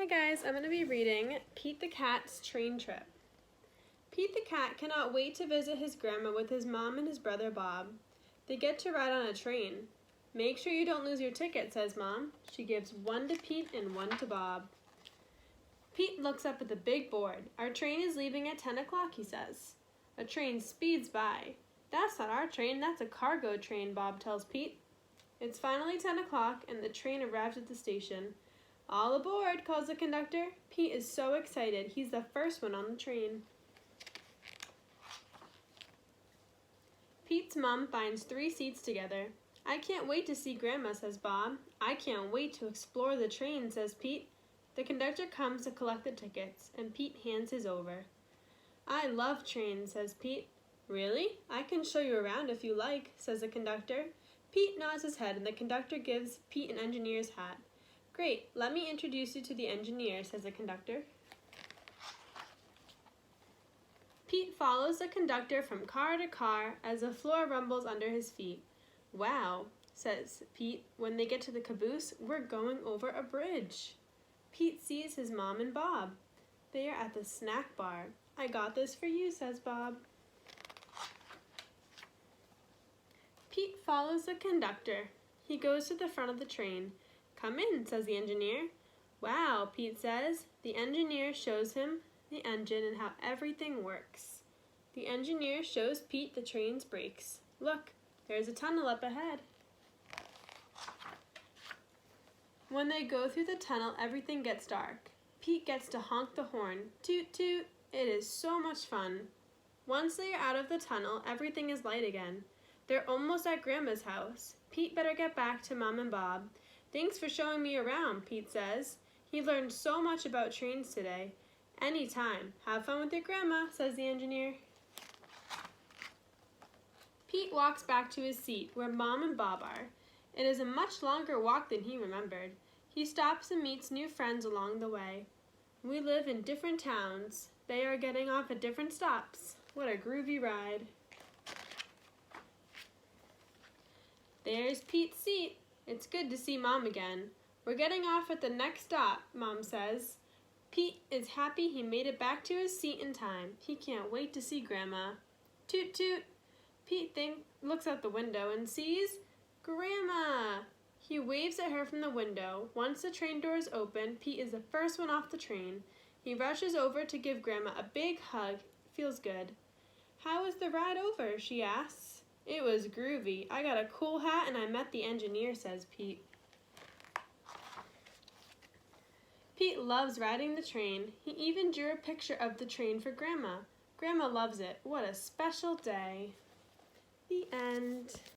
guys, I'm going to be reading Pete the Cat's Train Trip. Pete the Cat cannot wait to visit his grandma with his mom and his brother Bob. They get to ride on a train. Make sure you don't lose your ticket, says Mom. She gives one to Pete and one to Bob. Pete looks up at the big board. Our train is leaving at 10 o'clock, he says. A train speeds by. That's not our train, that's a cargo train, Bob tells Pete. It's finally 10 o'clock and the train arrives at the station. All aboard, calls the conductor. Pete is so excited. He's the first one on the train. Pete's mom finds 3 seats together. I can't wait to see Grandma, says Bob. I can't wait to explore the train, says Pete. The conductor comes to collect the tickets, and Pete hands his over. I love trains, says Pete. Really? I can show you around if you like, says the conductor. Pete nods his head, and the conductor gives Pete an engineer's hat. Great, let me introduce you to the engineer, says the conductor. Pete follows the conductor from car to car as the floor rumbles under his feet. Wow, says Pete. When they get to the caboose, we're going over a bridge. Pete sees his mom and Bob. They are at the snack bar. I got this for you, says Bob. Pete follows the conductor. He goes to the front of the train. Come in, says the engineer. Wow, Pete says. The engineer shows him the engine and how everything works. The engineer shows Pete the train's brakes. Look, there's a tunnel up ahead. When they go through the tunnel, everything gets dark. Pete gets to honk the horn. Toot toot. It is so much fun. Once they are out of the tunnel, everything is light again. They're almost at Grandma's house. Pete better get back to Mom and Bob. Thanks for showing me around, Pete says. He learned so much about trains today. Anytime. Have fun with your grandma, says the engineer. Pete walks back to his seat where Mom and Bob are. It is a much longer walk than he remembered. He stops and meets new friends along the way. We live in different towns. They are getting off at different stops. What a groovy ride. There's Pete's seat. It's good to see Mom again. We're getting off at the next stop, Mom says. Pete is happy he made it back to his seat in time. He can't wait to see Grandma. Toot toot. Pete looks out the window and sees Grandma. He waves at her from the window. Once the train doors open, Pete is the first one off the train. He rushes over to give Grandma a big hug. Feels good. How was the ride over? She asks. It was groovy. I got a cool hat and I met the engineer, says Pete. Pete loves riding the train. He even drew a picture of the train for Grandma. Grandma loves it. What a special day. The end.